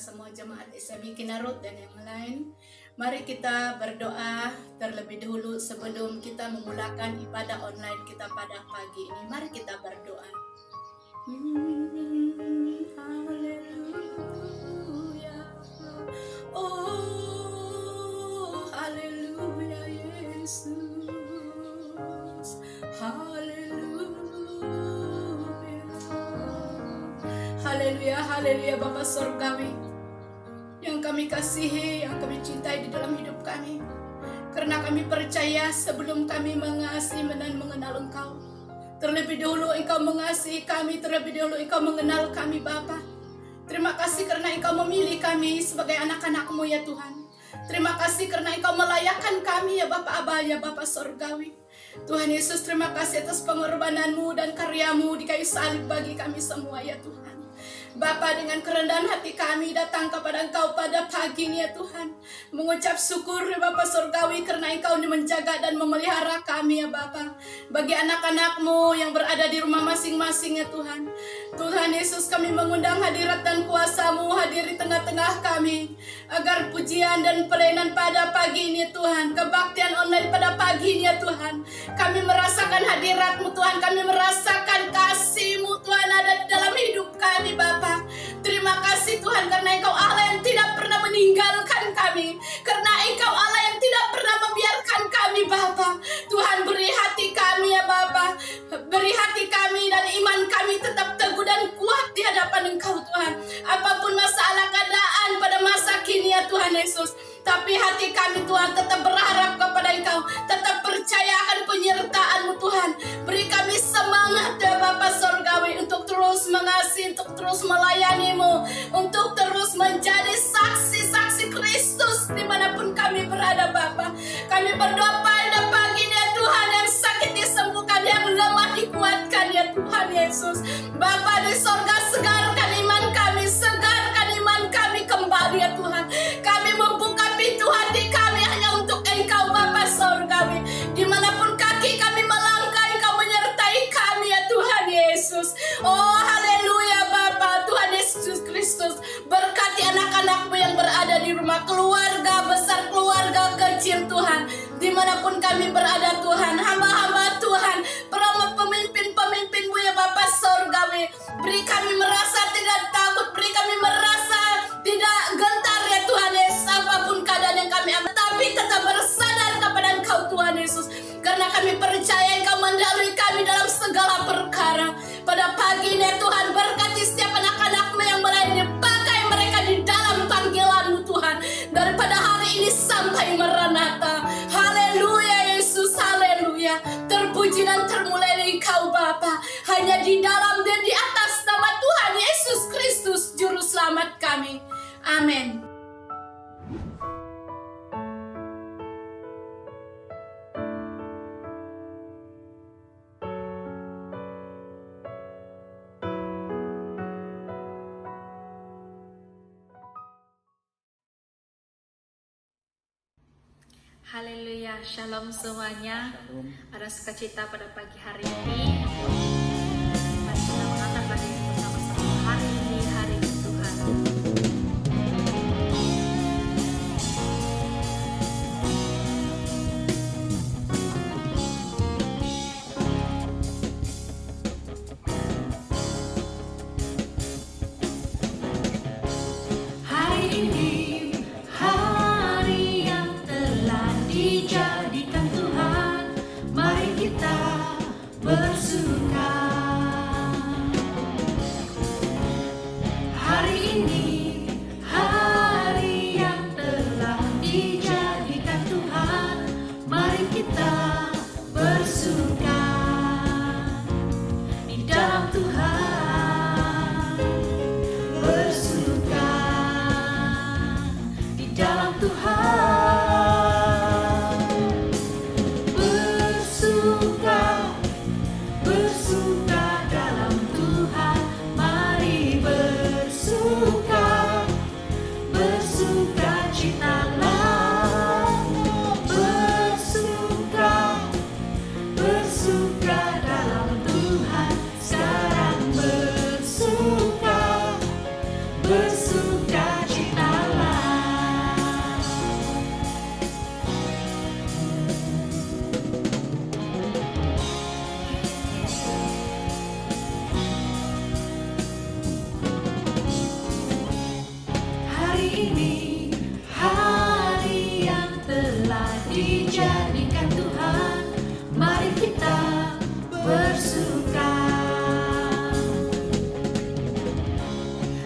semua jemaat SMI Kinarut dan yang lain. Mari kita berdoa terlebih dahulu sebelum kita memulakan ibadah online kita pada pagi ini. Mari kita berdoa. Haleluya. Oh, haleluya Yesus. Haleluya, haleluya Bapa Surgawi yang kami kasihi, yang kami cintai di dalam hidup kami. Karena kami percaya sebelum kami mengasihi dan mengenal Engkau, terlebih dahulu Engkau mengasihi kami, terlebih dahulu Engkau mengenal kami Bapa. Terima kasih karena Engkau memilih kami sebagai anak-anak-Mu ya Tuhan. Terima kasih karena Engkau melayakkan kami ya Bapa Aba, ya Bapa Surgawi. Tuhan Yesus, terima kasih atas pengorbanan-Mu dan karya-Mu di kayu salib bagi kami semua ya Tuhan. Bapa, dengan kerendahan hati kami datang kepada Engkau pada pagi ini ya Tuhan, mengucap syukur ya Bapa Surgawi karena Engkau menjaga dan memelihara kami ya Bapa. Bagi anak-anak-Mu yang berada di rumah masing-masing ya Tuhan, Tuhan Yesus, kami mengundang hadirat dan kuasa-Mu hadir di tengah-tengah kami, agar pujian dan pelayanan pada pagi ini Tuhan, kebaktian online pada pagi ini ya Tuhan, kami merasakan hadirat-Mu Tuhan, kami merasakan kasih-Mu Tuhan ada di dalam hidup kami Bapa. Terima kasih Tuhan karena Engkau Allah yang tidak pernah meninggalkan kami, karena Engkau Allah yang tidak pernah membiarkan kami Bapa. Tuhan, beri hati kami ya Bapa, beri hati kami dan iman kami tetap teguh dan kuat di hadapan Engkau Tuhan. Apapun masalah keadaan pada masa kini ya Tuhan Yesus, tapi hati kami Tuhan tetap berharap kepada Engkau, tetap percaya akan penyertaan-Mu Tuhan. Beri kami semangat ya Bapa Surgawi untuk terus mengasihi, untuk terus melayani-Mu, untuk terus menjadi saksi-saksi Kristus dimanapun kami berada Bapa. Kami berdoa pada pagi ini ya Tuhan, yang sakit disembuhkan, yang lemah dikuatkan ya Tuhan Yesus. Bapa di sorga, segarkan iman kami, segarkan iman kami kembali ya Tuhan. Kami membuka pintu hati kami hanya untuk Engkau Bapa Surgawi. Dimanapun kaki kami melangkah, Engkau menyertai kami ya Tuhan Yesus. Oh haleluya Bapa, Tuhan Yesus Kristus, berkati anak-anak-Mu yang berada di rumah, keluarga besar, keluarga kecil Tuhan, dimanapun kami berada Tuhan, hamba-hamba Tuhan, para pemimpin-pemimpin-Mu ya Bapa Surgawi. Beri kami merasa tidak takut, beri kami merasa tidak gentar ya Tuhan Yesus, apapun keadaan yang kami alami, tapi tetap bersadar kepada Engkau Tuhan Yesus, karena kami percaya Engkau mendahului kami dalam segala perkara. Pada pagi ini Tuhan, berkati setiap anak-anak-Mu yang melayani, pakai mereka di dalam panggilan-Mu Tuhan, daripada hari ini sampai Maranatha. Haleluya Yesus, haleluya. Terpuji dan termuliai Engkau Bapa, hanya di dalam dan di atas nama Tuhan Yesus Kristus Juru Selamat kami. Amin. Haleluya, shalom semuanya. Ada sukacita pada pagi hari ini. Mari kita mengangkat lagu ini bersama-sama. Hari ini hari Tuhan. Hari ini dijadikan Tuhan, mari kita bersuka. Hari ini hari yang telah dijadikan Tuhan, mari kita bersuka di dalam Tuhan, bersuka di dalam Tuhan. Bersuka ini hari yang telah dijadikan Tuhan, mari kita bersuka.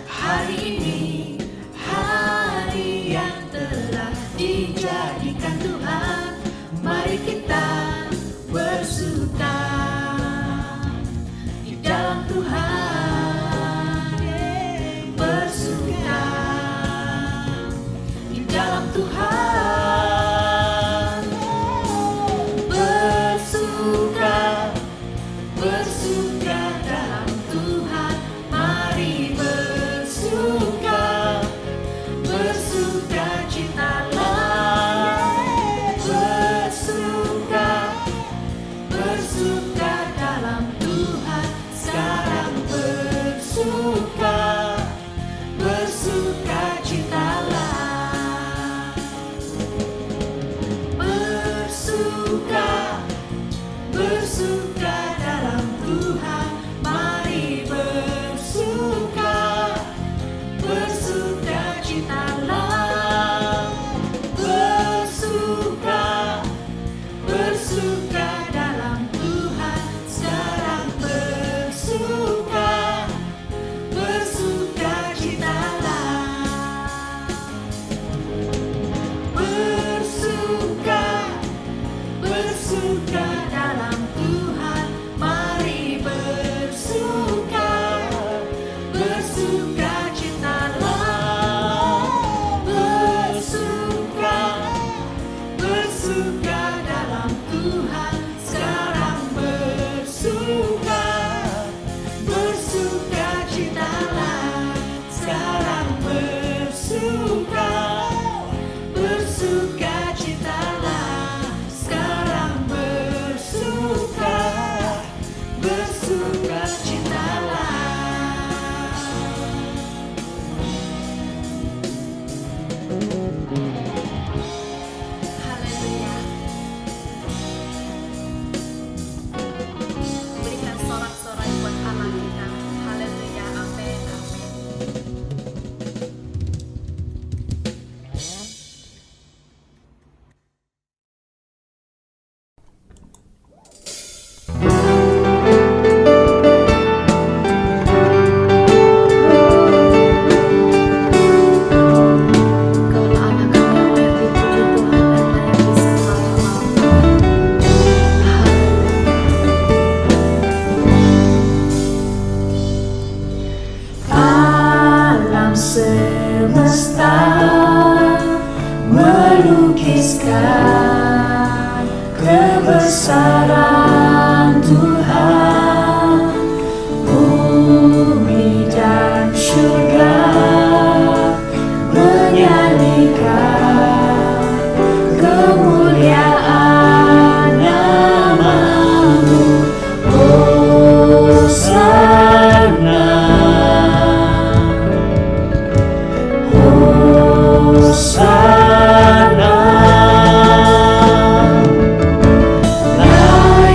Hari ini hari yang telah dijadikan Tuhan, mari kita bersuka di dalam Tuhan, bersuka di dalam Tuhan, bersuka, bersuka dalam Tuhan, mari bersuka, bersuka citalah, bersuka, bersuka dalam Tuhan, sekarang bersuka, bersuka citalah, bersuka, bersuka dalam Tuhan, mari bersuka, bersuka citalah, bersuka, bersuka dalam Tuhan, sekarang bersuka, bersuka citalah, bersuka, bersuka dalam Tuhan, mari bersuka, bersuka citalah, bersuka, bersuka dalam Tuhan, sekarang bersuka, bersuka citalah, sekarang bersuka, bersuka citalah, sekarang bersuka, bersuka citalah. Haleluya. Berikan sorak-sorai buat Allah kita. Haleluya, amin, amin. Engkaulah Allah kami yang layak dipuji Tuhan dan layak disembah ya Allah. Alam semesta melukiskan kebesaran Tuhan, bumi dan surga menyanyikan kemuliaan nama-Mu. Hosana, Hosana, layak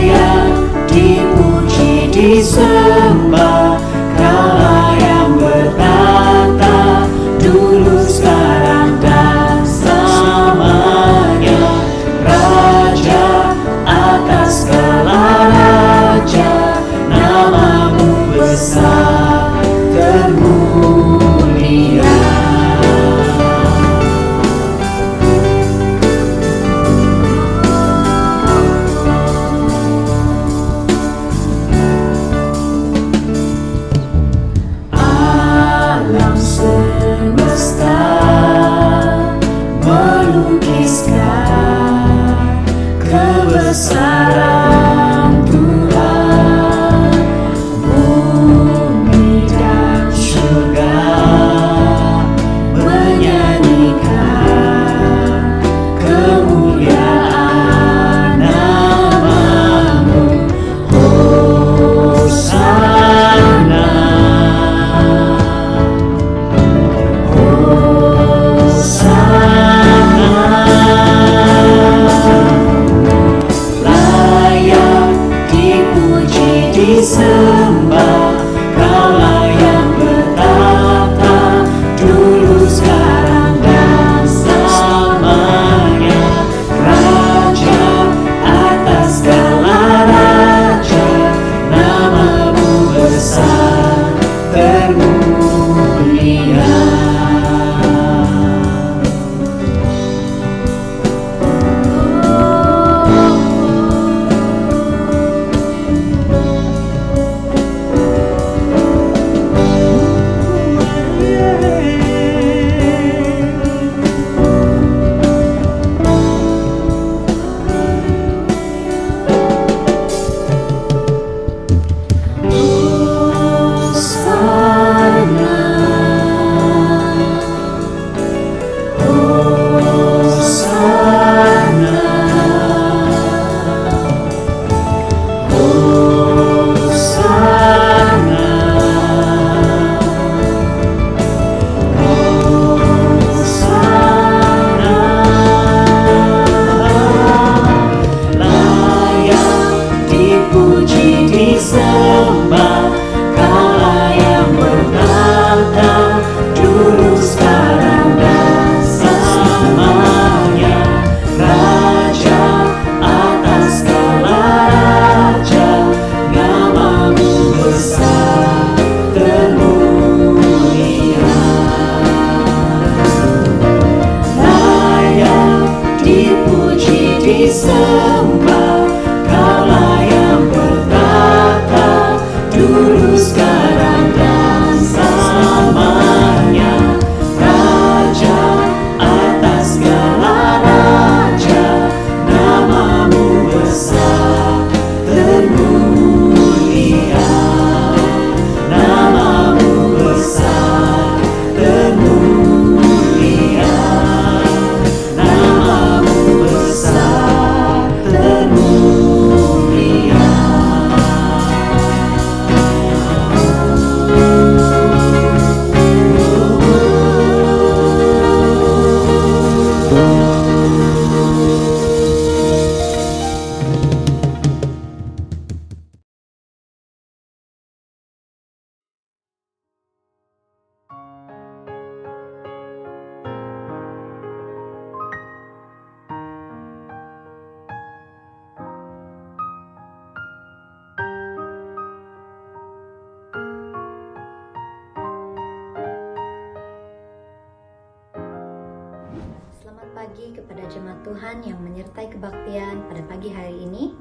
pagi kepada jemaat Tuhan yang menyertai kebaktian pada pagi hari ini.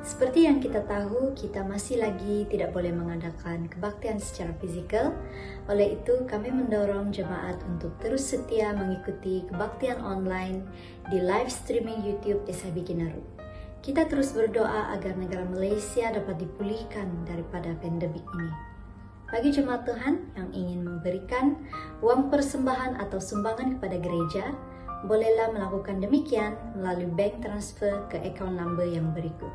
Seperti yang kita tahu, kita masih lagi tidak boleh mengadakan kebaktian secara fisikal. Oleh itu, kami mendorong jemaat untuk terus setia mengikuti kebaktian online di live streaming YouTube SIB Kinaru. Kita terus berdoa agar negara Malaysia dapat dipulihkan daripada pandemik ini. Bagi jemaat Tuhan yang ingin memberikan uang persembahan atau sumbangan kepada gereja, bolehlah melakukan demikian melalui bank transfer ke account number yang berikut.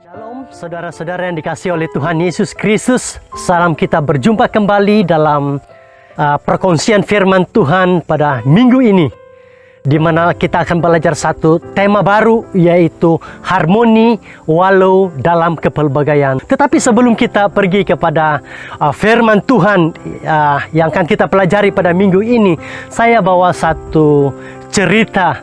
Shalom saudara-saudara yang dikasihi oleh Tuhan Yesus Kristus. Salam kita berjumpa kembali dalam perkongsian firman Tuhan pada minggu ini, di mana kita akan belajar satu tema baru, yaitu harmoni walau dalam kepelbagaian. Tetapi sebelum kita pergi kepada firman Tuhan yang akan kita pelajari pada minggu ini, saya bawa satu cerita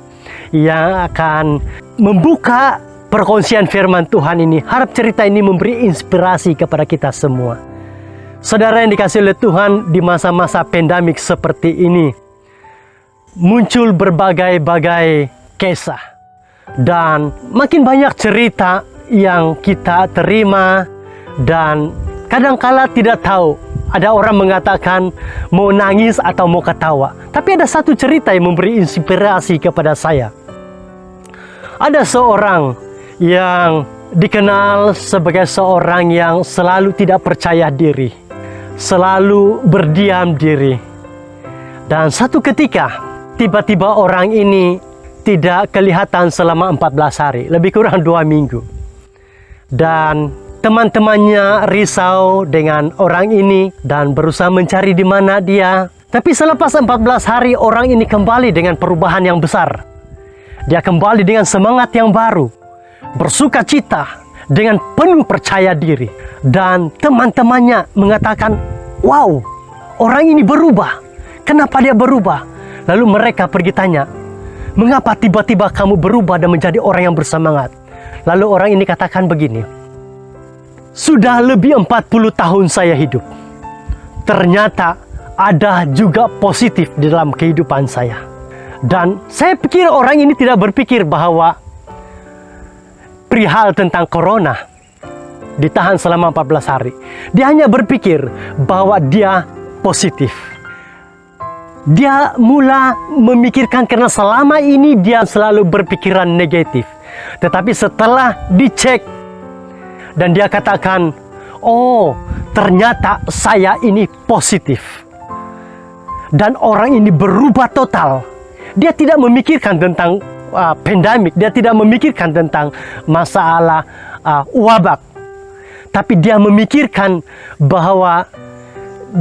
yang akan membuka perkongsian firman Tuhan ini. Harap cerita ini memberi inspirasi kepada kita semua. Saudara yang dikasihi oleh Tuhan, di masa-masa pandemik seperti ini, muncul berbagai-bagai kisah. Dan makin banyak cerita yang kita terima, dan kadangkala tidak tahu. Ada orang mengatakan mau nangis atau mau ketawa. Tapi ada satu cerita yang memberi inspirasi kepada saya. Ada seorang yang dikenal sebagai seorang yang selalu tidak percaya diri, selalu berdiam diri. Dan satu ketika, tiba-tiba orang ini tidak kelihatan selama 14 hari, lebih kurang 2 minggu. Dan teman-temannya risau dengan orang ini dan berusaha mencari di mana dia. Tapi selepas 14 hari orang ini kembali dengan perubahan yang besar. Dia kembali dengan semangat yang baru, bersuka cita, dengan penuh percaya diri. Dan teman-temannya mengatakan, wow, orang ini berubah. Kenapa dia berubah? Lalu mereka pergi tanya, mengapa tiba-tiba kamu berubah dan menjadi orang yang bersemangat? Lalu orang ini katakan begini, sudah lebih 40 tahun saya hidup. Ternyata ada juga positif di dalam kehidupan saya. Dan saya pikir orang ini tidak berpikir bahwa perihal tentang corona ditahan selama 14 hari. Dia hanya berpikir bahwa dia positif. Dia mula memikirkan karena selama ini dia selalu berpikiran negatif. Tetapi setelah dicek dan dia katakan, oh ternyata saya ini positif. Dan orang ini berubah total. Dia tidak memikirkan tentang pandemik, dia tidak memikirkan tentang masalah wabak. Tapi dia memikirkan bahwa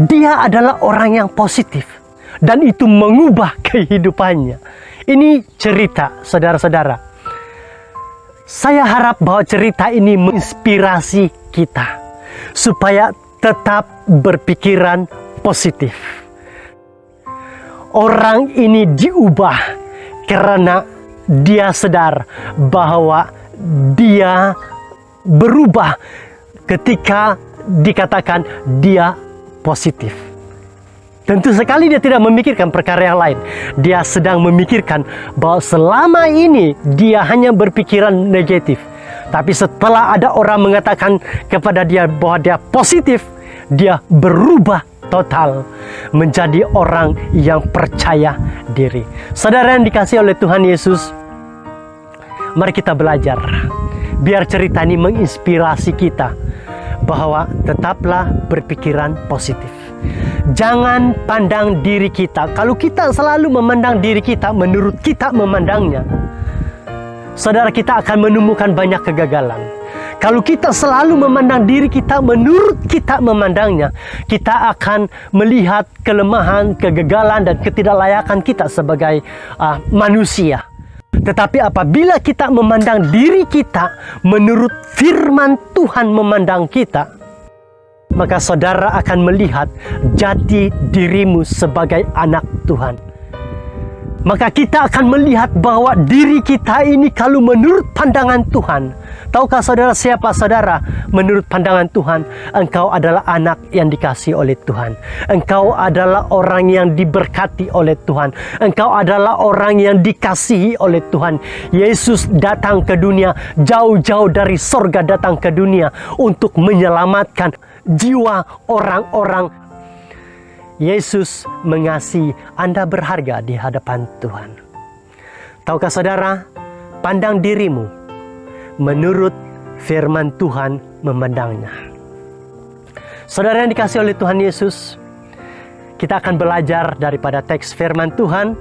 dia adalah orang yang positif. Dan itu mengubah kehidupannya. Ini cerita, saudara-saudara. Saya harap bahwa cerita ini menginspirasi kita. Supaya tetap berpikiran positif. Orang ini diubah karena dia sadar bahwa dia berubah ketika dikatakan dia positif. Tentu sekali dia tidak memikirkan perkara yang lain. Dia sedang memikirkan bahwa selama ini dia hanya berpikiran negatif. Tapi setelah ada orang mengatakan kepada dia bahwa dia positif, dia berubah total menjadi orang yang percaya diri. Saudara yang dikasihi oleh Tuhan Yesus, mari kita belajar. Biar cerita ini menginspirasi kita bahwa tetaplah berpikiran positif. Jangan pandang diri kita. Kalau kita selalu memandang diri kita menurut kita memandangnya, saudara, kita akan menemukan banyak kegagalan. Kalau kita selalu memandang diri kita menurut kita memandangnya, kita akan melihat kelemahan, kegagalan, dan ketidaklayakan kita sebagai manusia. Tetapi apabila kita memandang diri kita menurut firman Tuhan memandang kita, maka saudara akan melihat jati dirimu sebagai anak Tuhan. Maka kita akan melihat bahwa diri kita ini kalau menurut pandangan Tuhan. Tahukah saudara siapa saudara? Menurut pandangan Tuhan, engkau adalah anak yang dikasihi oleh Tuhan. Engkau adalah orang yang diberkati oleh Tuhan. Engkau adalah orang yang dikasihi oleh Tuhan. Yesus datang ke dunia, jauh-jauh dari sorga datang ke dunia untuk menyelamatkan jiwa orang-orang. Yesus mengasihi, Anda berharga di hadapan Tuhan. Tahukah saudara, pandang dirimu menurut firman Tuhan memandangnya. Saudara yang dikasihi oleh Tuhan Yesus, kita akan belajar daripada teks firman Tuhan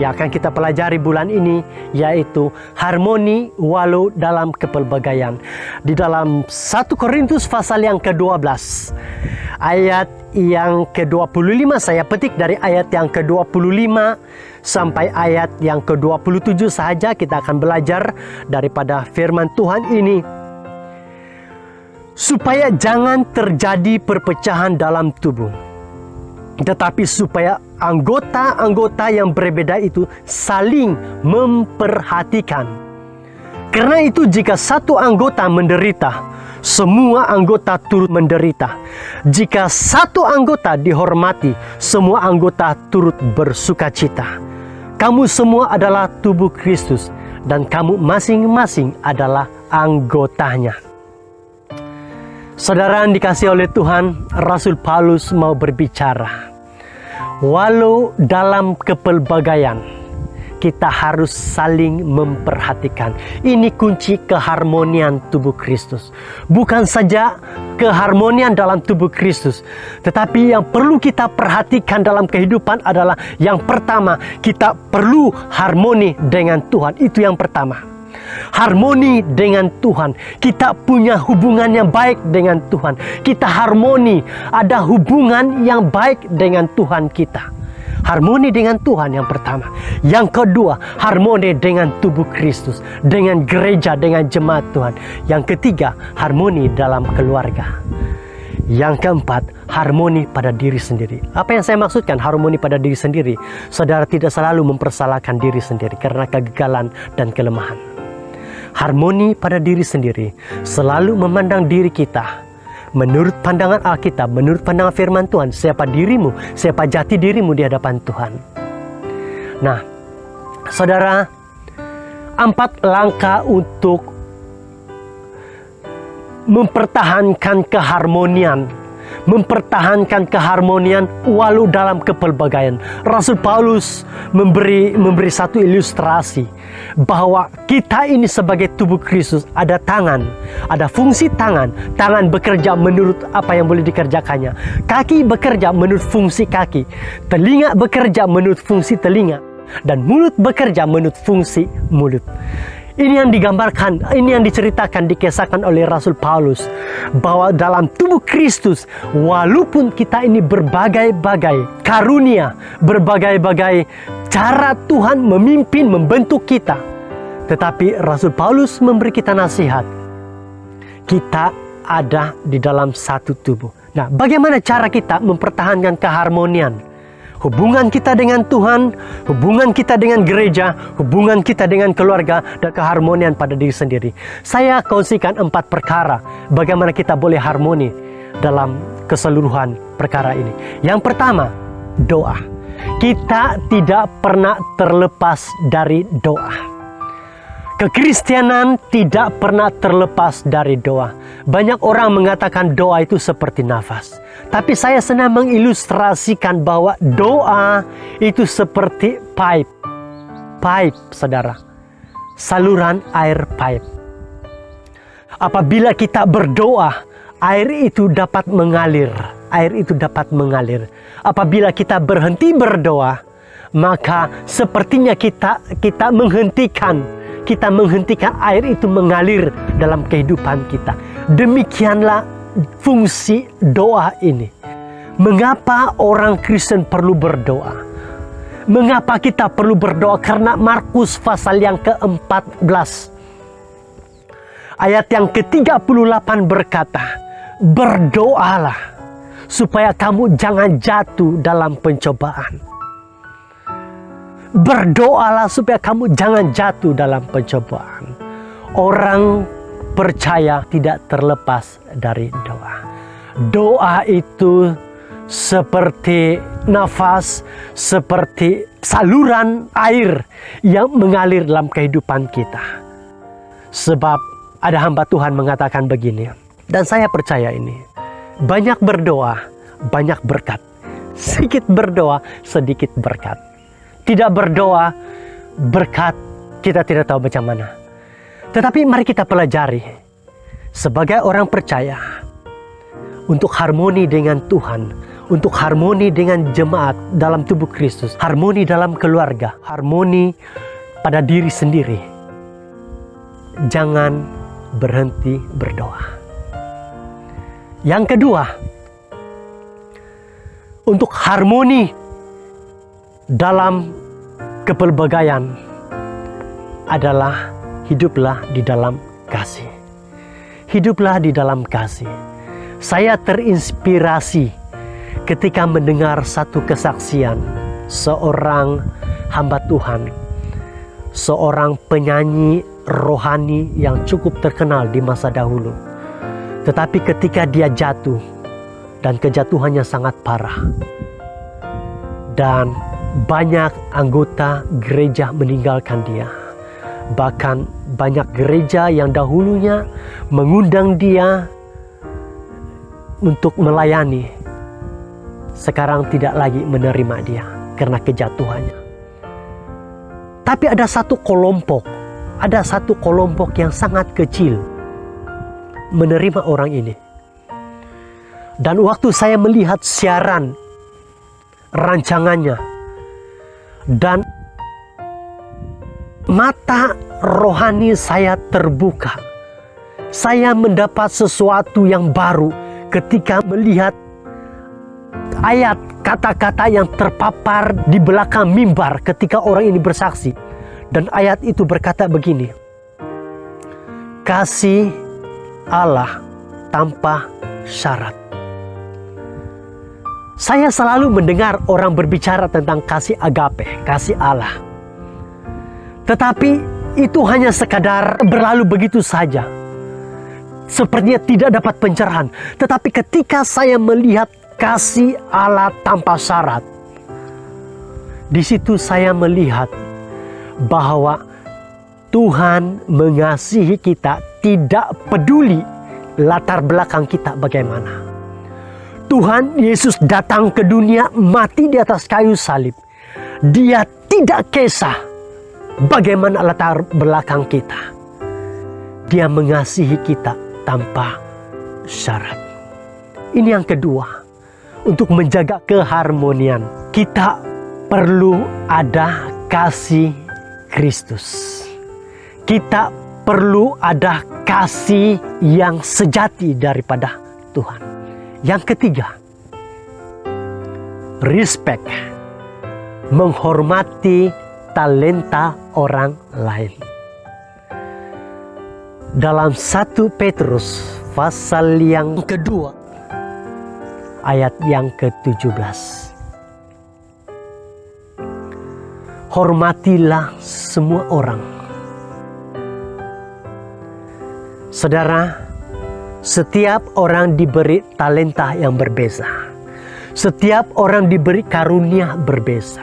yang akan kita pelajari bulan ini, yaitu harmoni walau dalam kepelbagaian. Di dalam 1 Korintus pasal yang ke-12, ayat yang ke-25, saya petik dari ayat yang ke-25 sampai ayat yang ke-27 saja. Kita akan belajar daripada firman Tuhan ini. Supaya jangan terjadi perpecahan dalam tubuh, tetapi supaya anggota-anggota yang berbeda itu saling memperhatikan. Karena itu jika satu anggota menderita, semua anggota turut menderita. Jika satu anggota dihormati, semua anggota turut bersukacita. Kamu semua adalah tubuh Kristus, dan kamu masing-masing adalah anggotanya. Saudara yang dikasihi oleh Tuhan, Rasul Paulus mau berbicara. Walau dalam kepelbagaian, kita harus saling memperhatikan. Ini kunci keharmonian tubuh Kristus. Bukan saja keharmonian dalam tubuh Kristus, tetapi yang perlu kita perhatikan dalam kehidupan adalah yang pertama, kita perlu harmoni dengan Tuhan. Itu yang pertama. Harmoni dengan Tuhan. Kita punya hubungan yang baik dengan Tuhan. Kita harmoni, ada hubungan yang baik dengan Tuhan kita. Harmoni dengan Tuhan yang pertama. Yang kedua, harmoni dengan tubuh Kristus, dengan gereja, dengan jemaat Tuhan. Yang ketiga, harmoni dalam keluarga. Yang keempat, harmoni pada diri sendiri. Apa yang saya maksudkan harmoni pada diri sendiri? Saudara tidak selalu mempersalahkan diri sendiri karena kegagalan dan kelemahan. Harmoni pada diri sendiri, selalu memandang diri kita menurut pandangan Alkitab, menurut pandangan firman Tuhan. Siapa dirimu, siapa jati dirimu di hadapan Tuhan. Nah, saudara, 4 langkah untuk mempertahankan keharmonian. Mempertahankan keharmonian walau dalam kepelbagaian. Rasul Paulus memberi satu ilustrasi bahwa kita ini sebagai tubuh Kristus ada tangan, ada fungsi tangan. Tangan bekerja menurut apa yang boleh dikerjakannya. Kaki bekerja menurut fungsi kaki. Telinga bekerja menurut fungsi telinga. Dan mulut bekerja menurut fungsi mulut. Ini yang digambarkan, ini yang diceritakan, dikisahkan oleh Rasul Paulus. Bahwa dalam tubuh Kristus, walaupun kita ini berbagai-bagai karunia, berbagai-bagai cara Tuhan memimpin, membentuk kita. Tetapi Rasul Paulus memberi kita nasihat. Kita ada di dalam satu tubuh. Nah, bagaimana cara kita mempertahankan keharmonian? Hubungan kita dengan Tuhan, hubungan kita dengan gereja, hubungan kita dengan keluarga, dan keharmonian pada diri sendiri. Saya kongsikan 4 perkara bagaimana kita boleh harmoni dalam keseluruhan perkara ini. Yang pertama, doa. Kita tidak pernah terlepas dari doa. Kekristenan tidak pernah terlepas dari doa. Banyak orang mengatakan doa itu seperti nafas. Tapi saya senang mengilustrasikan bahwa doa itu seperti pipe. Pipe, saudara. Saluran air pipe. Apabila kita berdoa, air itu dapat mengalir. Air itu dapat mengalir. Apabila kita berhenti berdoa, maka sepertinya kita menghentikan air itu mengalir dalam kehidupan kita. Demikianlah fungsi doa ini. Mengapa orang Kristen perlu berdoa? Mengapa kita perlu berdoa? Karena Markus pasal yang ke-14 ayat yang ke-38 berkata, berdoalah supaya kamu jangan jatuh dalam pencobaan. Berdoalah supaya kamu jangan jatuh dalam pencobaan. Orang percaya tidak terlepas dari doa. Doa itu seperti nafas, seperti saluran air yang mengalir dalam kehidupan kita. Sebab ada hamba Tuhan mengatakan begini, dan saya percaya ini. Banyak berdoa, banyak berkat. Sedikit berdoa, sedikit berkat. Tidak berdoa, berkat kita tidak tahu macam mana. Tetapi mari kita pelajari sebagai orang percaya untuk harmoni dengan Tuhan, untuk harmoni dengan jemaat dalam tubuh Kristus, harmoni dalam keluarga, harmoni pada diri sendiri. Jangan berhenti berdoa. Yang kedua, untuk harmoni dalam kepelbagaian adalah hiduplah di dalam kasih. Hiduplah di dalam kasih. Saya terinspirasi ketika mendengar satu kesaksian seorang hamba Tuhan, seorang penyanyi rohani yang cukup terkenal di masa dahulu. Tetapi ketika dia jatuh dan kejatuhannya sangat parah, dan banyak anggota gereja meninggalkan dia. Bahkan banyak gereja yang dahulunya mengundang dia untuk melayani, sekarang tidak lagi menerima dia karena kejatuhannya. Tapi ada satu kelompok yang sangat kecil menerima orang ini. Dan waktu saya melihat siaran rancangannya dan mata rohani saya terbuka, saya mendapat sesuatu yang baru ketika melihat ayat kata-kata yang terpapar di belakang mimbar ketika orang ini bersaksi. Dan ayat itu berkata begini, kasih Allah tanpa syarat. Saya selalu mendengar orang berbicara tentang kasih agape, kasih Allah. Tetapi itu hanya sekadar berlalu begitu saja. Sepertinya tidak dapat pencerahan. Tetapi ketika saya melihat kasih Allah tanpa syarat, di situ saya melihat bahwa Tuhan mengasihi kita tidak peduli latar belakang kita bagaimana. Tuhan Yesus datang ke dunia, mati di atas kayu salib. Dia tidak kisah bagaimana latar belakang kita. Dia mengasihi kita tanpa syarat. Ini yang kedua, untuk menjaga keharmonian, kita perlu ada kasih Kristus. Kita perlu ada kasih yang sejati daripada Tuhan. Yang ketiga, respect, menghormati talenta orang lain. Dalam 1 Petrus pasal yang kedua, ayat yang ke-17. Hormatilah semua orang. Saudara, setiap orang diberi talenta yang berbeza. Setiap orang diberi karunia berbeza.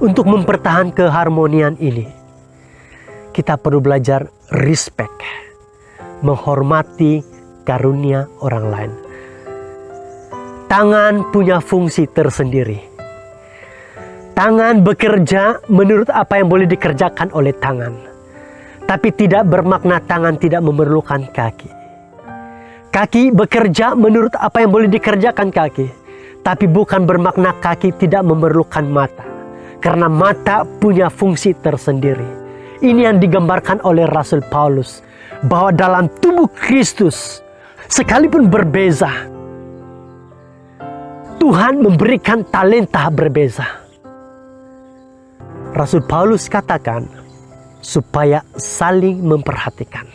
Untuk mempertahankan keharmonian ini, kita perlu belajar respect, menghormati karunia orang lain. Tangan punya fungsi tersendiri. Tangan bekerja menurut apa yang boleh dikerjakan oleh tangan. Tapi tidak bermakna tangan tidak memerlukan kaki. Kaki bekerja menurut apa yang boleh dikerjakan kaki. Tapi bukan bermakna kaki tidak memerlukan mata. Karena mata punya fungsi tersendiri. Ini yang digambarkan oleh Rasul Paulus. Bahwa dalam tubuh Kristus, sekalipun berbeza, Tuhan memberikan talenta berbeza. Rasul Paulus katakan, supaya saling memperhatikan.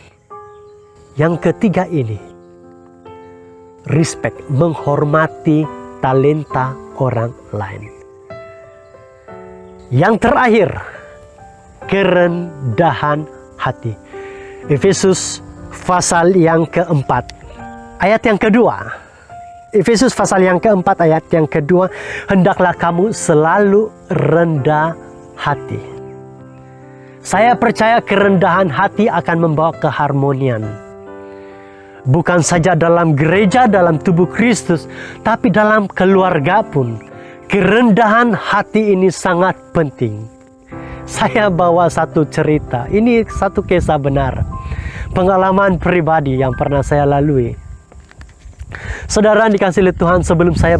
Yang ketiga ini, respect, menghormati talenta orang lain. Yang terakhir, kerendahan hati. Efesus pasal yang keempat, ayat yang kedua. Efesus pasal yang keempat, ayat yang kedua. Hendaklah kamu selalu rendah hati. Saya percaya kerendahan hati akan membawa keharmonian. Bukan saja dalam gereja, dalam tubuh Kristus, tapi dalam keluarga pun. Kerendahan hati ini sangat penting. Saya bawa satu cerita. Ini satu kisah benar. Pengalaman pribadi yang pernah saya lalui. Saudara dikasih oleh Tuhan, sebelum saya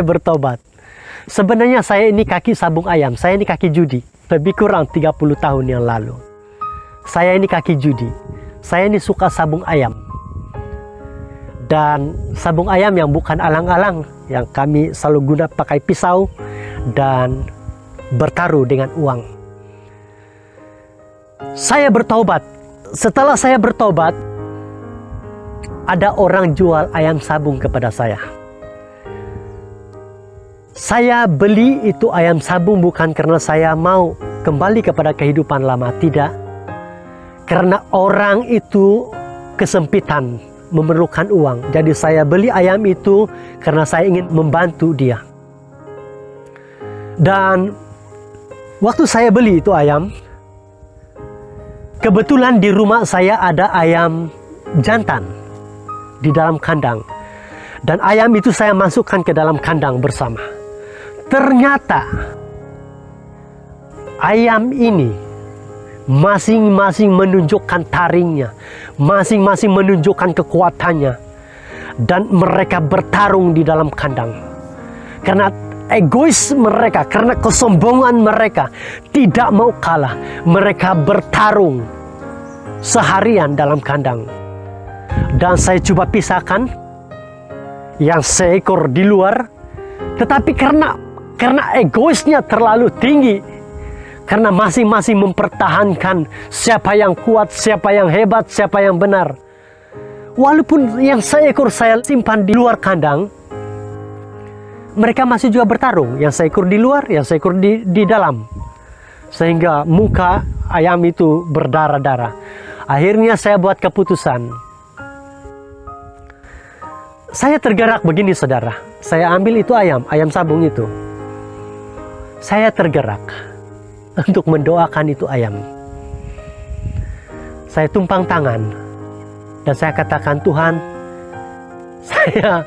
bertobat. Sebenarnya saya ini kaki sabung ayam. Saya ini kaki judi. Lebih kurang 30 tahun yang lalu. Saya ini kaki judi. Saya ini suka sabung ayam. Dan sabung ayam yang bukan alang-alang, yang kami selalu guna pakai pisau dan bertaruh dengan uang. Saya bertobat. Setelah saya bertobat, ada orang jual ayam sabung kepada saya. Saya beli itu ayam sabung bukan karena saya mau kembali kepada kehidupan lama, tidak. Karena orang itu kesempitan, memerlukan uang. Jadi saya beli ayam itu karena saya ingin membantu dia. Dan waktu saya beli itu ayam, kebetulan di rumah saya ada ayam jantan di dalam kandang. Dan ayam itu saya masukkan ke dalam kandang bersama. Ternyata ayam ini masing-masing menunjukkan taringnya, masing-masing menunjukkan kekuatannya, dan mereka bertarung di dalam kandang. Karena egois mereka, karena kesombongan mereka tidak mau kalah, mereka bertarung seharian dalam kandang. Dan saya coba pisahkan yang seekor di luar, tetapi karena egoisnya terlalu tinggi, karena masing-masing mempertahankan siapa yang kuat, siapa yang hebat, siapa yang benar. Walaupun yang seekor saya simpan di luar kandang, mereka masih juga bertarung. Yang seekor di luar, yang seekor di dalam. Sehingga muka ayam itu berdarah-darah. Akhirnya saya buat keputusan. Saya tergerak begini, saudara. Saya ambil itu ayam sabung itu. Saya tergerak untuk mendoakan itu ayam. Saya tumpang tangan dan saya katakan, Tuhan, saya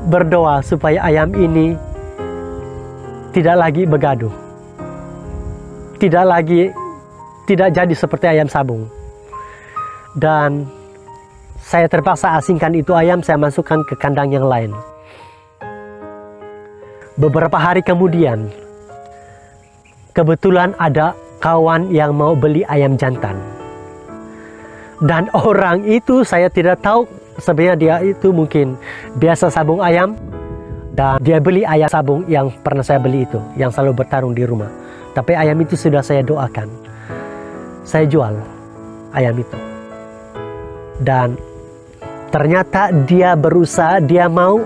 berdoa supaya ayam ini tidak lagi begaduh, tidak jadi seperti ayam sabung. Dan saya terpaksa asingkan itu ayam, saya masukkan ke kandang yang lain. Beberapa hari kemudian, kebetulan ada kawan yang mau beli ayam jantan. Dan orang itu saya tidak tahu, sebenarnya dia itu mungkin biasa sabung ayam. Dan dia beli ayam sabung yang pernah saya beli itu, yang selalu bertarung di rumah. Tapi ayam itu sudah saya doakan. Saya jual ayam itu. Dan ternyata dia berusaha, dia mau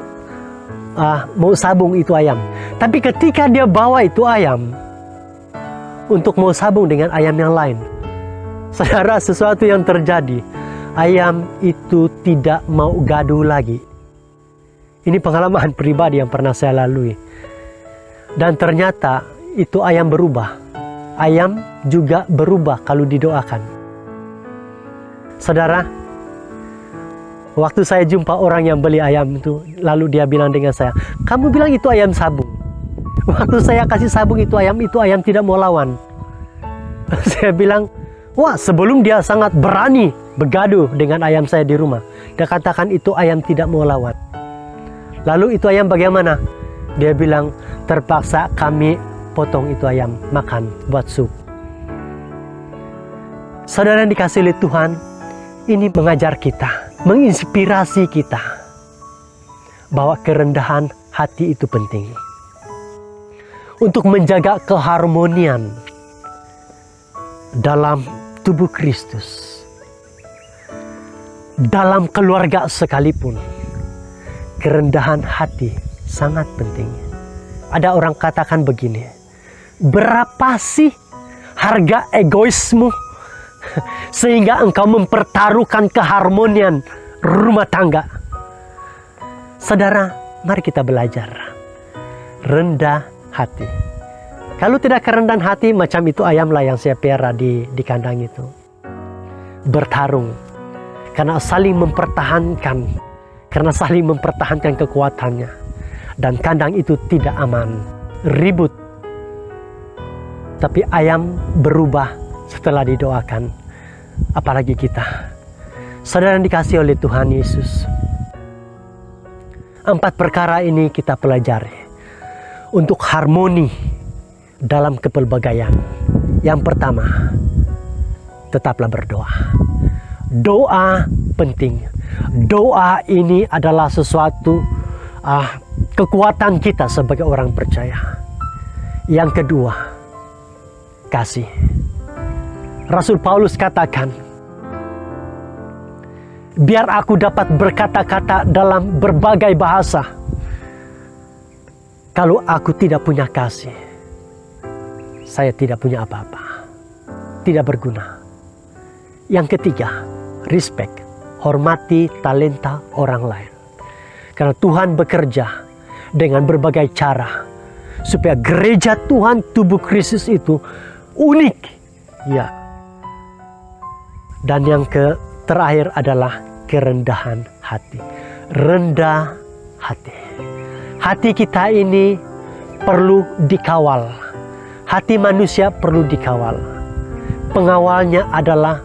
sabung itu ayam. Tapi ketika dia bawa itu ayam untuk mau sabung dengan ayam yang lain, saudara, sesuatu yang terjadi. Ayam itu tidak mau gaduh lagi. Ini pengalaman pribadi yang pernah saya lalui. Dan ternyata itu ayam berubah. Ayam juga berubah kalau didoakan. Saudara, waktu saya jumpa orang yang beli ayam itu, lalu dia bilang dengan saya, kamu bilang itu ayam sabung. Waktu saya kasih sabung itu ayam tidak mau lawan. Saya bilang, wah, sebelum dia sangat berani bergaduh dengan ayam saya di rumah. Dia katakan itu ayam tidak mau lawan. Lalu itu ayam bagaimana? Dia bilang, terpaksa kami potong itu ayam, makan buat sup. Saudara yang dikasihi oleh Tuhan, ini mengajar kita, menginspirasi kita bahwa kerendahan hati itu penting untuk menjaga keharmonian dalam tubuh Kristus, dalam keluarga sekalipun. Kerendahan hati sangat penting. Ada orang katakan begini, berapa sih harga egoismu sehingga engkau mempertaruhkan keharmonian rumah tangga? Saudara, mari kita belajar rendah hati. Kalau tidak kerendahan hati, macam itu ayamlah yang saya pelihara di kandang itu. Bertarung karena saling mempertahankan, kekuatannya. Dan kandang itu tidak aman, ribut. Tapi ayam berubah setelah didoakan. Apalagi kita. Saudara yang dikasihi oleh Tuhan Yesus. 4 perkara ini kita pelajari untuk harmoni dalam kepelbagaian. Yang pertama, tetaplah berdoa. Doa penting. Doa ini adalah sesuatu kekuatan kita sebagai orang percaya. Yang kedua, kasih. Rasul Paulus katakan, biar aku dapat berkata-kata dalam berbagai bahasa, kalau aku tidak punya kasih, saya tidak punya apa-apa, tidak berguna. Yang ketiga, respect, hormati talenta orang lain. Karena Tuhan bekerja dengan berbagai cara supaya gereja Tuhan, tubuh Kristus itu unik. Ya. Dan yang terakhir adalah kerendahan hati. Rendah hati. Hati kita ini perlu dikawal, Hati manusia perlu dikawal. Pengawalnya adalah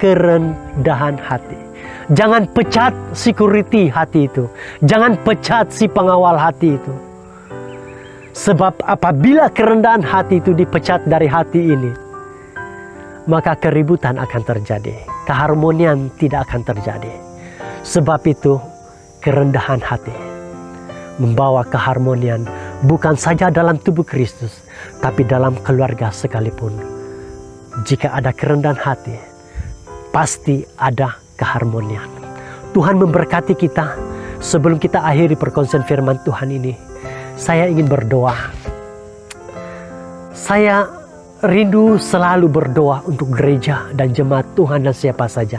kerendahan hati. Jangan pecat security hati itu. Jangan pecat si pengawal hati itu. Sebab apabila kerendahan hati itu dipecat dari hati ini, maka keributan akan terjadi. Keharmonian tidak akan terjadi. Sebab itu kerendahan hati membawa keharmonian bukan saja dalam tubuh Kristus, tapi dalam keluarga sekalipun. Jika ada kerendahan hati, pasti ada keharmonian. Tuhan memberkati kita. Sebelum kita akhiri perkongsian firman Tuhan ini, saya ingin berdoa. Saya rindu selalu berdoa untuk gereja dan jemaat Tuhan dan siapa saja.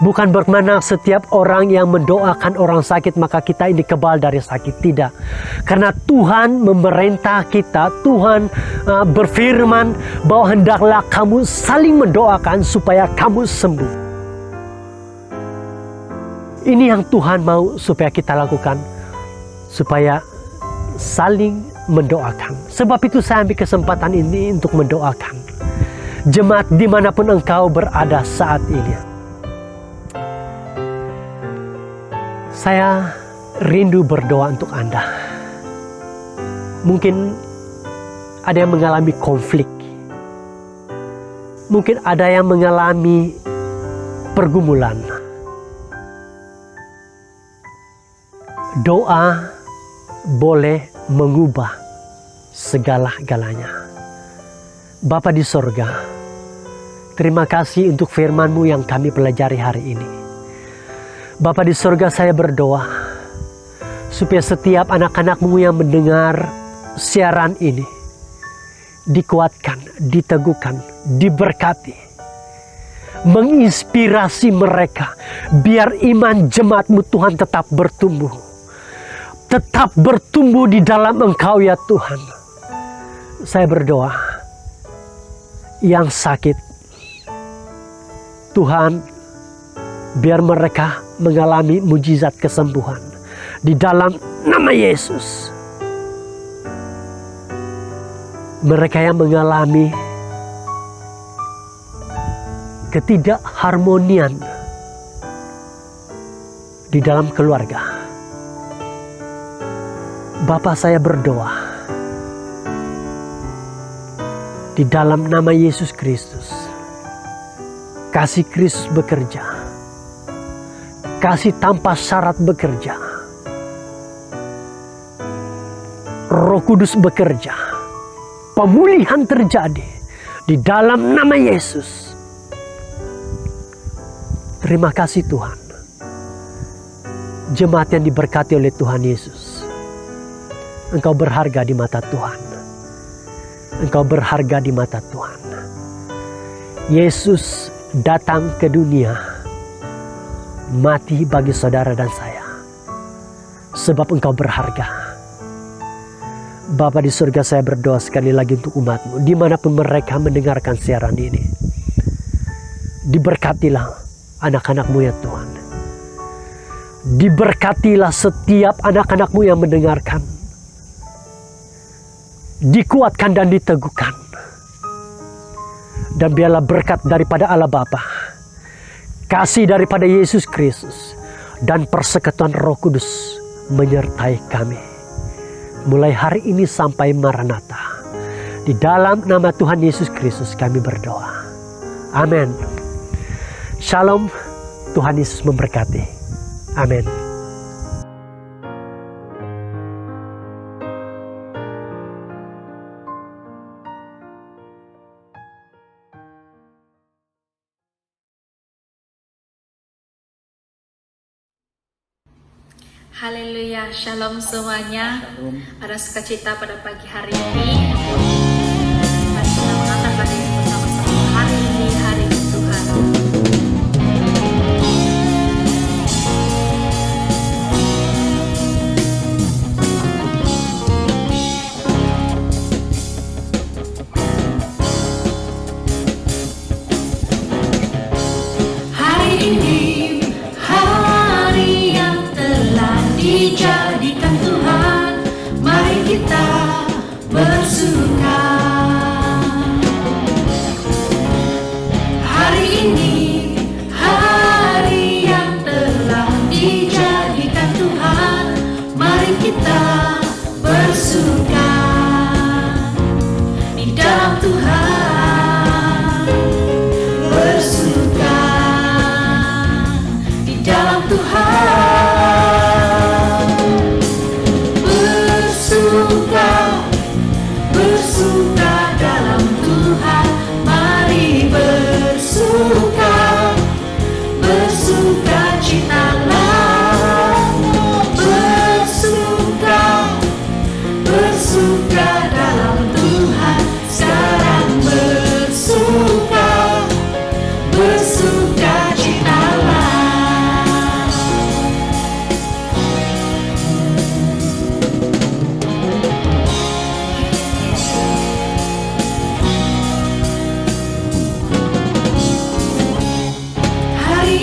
Bukan bermakna setiap orang yang mendoakan orang sakit maka kita ini kebal dari sakit. Tidak. Karena Tuhan memerintah kita, Tuhan berfirman bahwa hendaklah kamu saling mendoakan supaya kamu sembuh. Ini yang Tuhan mau supaya kita lakukan. Supaya saling mendoakan. Sebab itu saya ambil kesempatan ini untuk mendoakan jemaat dimanapun engkau berada saat ini. Saya rindu berdoa untuk Anda. Mungkin ada yang mengalami konflik. Mungkin ada yang mengalami pergumulan. Doa boleh mengubah segala-galanya. Bapa di sorga, terima kasih untuk firman-Mu yang kami pelajari hari ini. Bapa di sorga, saya berdoa supaya setiap anak-anak-Mu yang mendengar siaran ini dikuatkan, diteguhkan, diberkati, menginspirasi mereka biar iman jemaat-Mu Tuhan tetap bertumbuh di dalam Engkau ya Tuhan. Saya berdoa yang sakit, Tuhan, biar mereka mengalami mujizat kesembuhan di dalam nama Yesus. Mereka yang mengalami ketidakharmonian di dalam keluarga, Bapa, saya berdoa di dalam nama Yesus Kristus, kasih Kristus bekerja. Kasih tanpa syarat bekerja. Roh Kudus bekerja. Pemulihan terjadi di dalam nama Yesus. Terima kasih Tuhan. Jemaat yang diberkati oleh Tuhan Yesus. Engkau berharga di mata Tuhan. Engkau berharga di mata Tuhan. Yesus datang ke dunia mati bagi saudara dan saya. Sebab Engkau berharga. Bapa di surga, saya berdoa sekali lagi untuk umat-Mu. Dimanapun mereka mendengarkan siaran ini. Diberkatilah anak-anak-Mu ya Tuhan. Diberkatilah setiap anak-anak-Mu yang mendengarkan. Dikuatkan dan diteguhkan. Dan biarlah berkat daripada Allah Bapa, kasih daripada Yesus Kristus, dan persekutuan Roh Kudus menyertai kami. Mulai hari ini sampai Maranatha. Di dalam nama Tuhan Yesus Kristus kami berdoa. Amin. Shalom. Tuhan Yesus memberkati. Amin. Haleluya, shalom semuanya. Ada sukacita pada pagi hari ini. Mari kita mengangkat lagi bersama-sama. Hari ini hari Tuhan. Hari ini hari yang dijadikan Tuhan, mari kita bersuka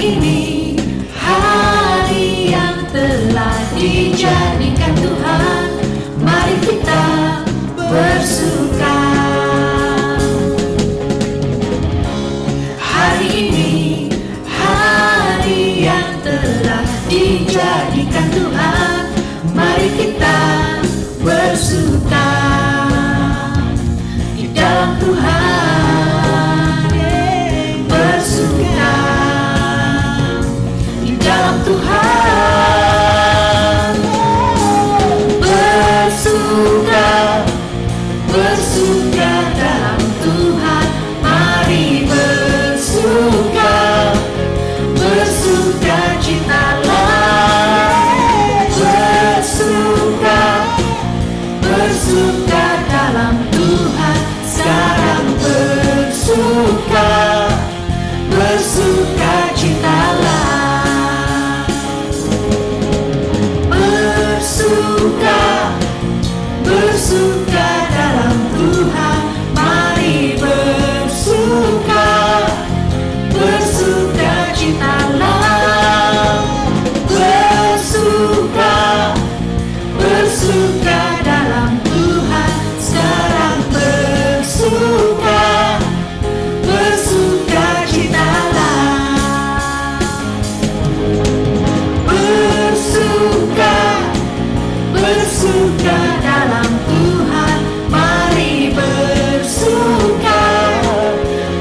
ini hari yang telah dijadikan Tuhan, mari kita bersuka. Hari ini hari yang telah dijadikan Tuhan, mari kita bersuka di dalam Tuhan, bersuka di dalam Tuhan, bersuka, bersuka dalam Tuhan, mari bersuka, bersuka citalah, bersuka, bersuka dalam Tuhan, sekarang bersuka, bersuka citalah, bersuka, bersuka dalam Tuhan, mari bersuka, bersuka citalah, bersuka, bersuka dalam Tuhan, sekarang bersuka, bersuka citalah, bersuka, bersuka dalam Tuhan, mari bersuka,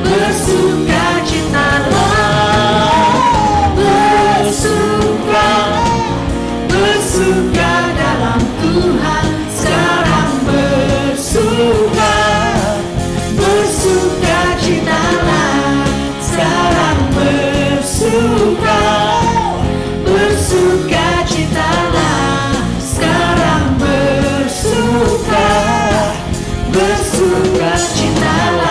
bersuka citalah, bersuka, bersuka dalam Tuhan, sekarang bersuka, bersuka citalah, sekarang bersuka, bersuka citalah, sekarang bersuka, bersuka citalah.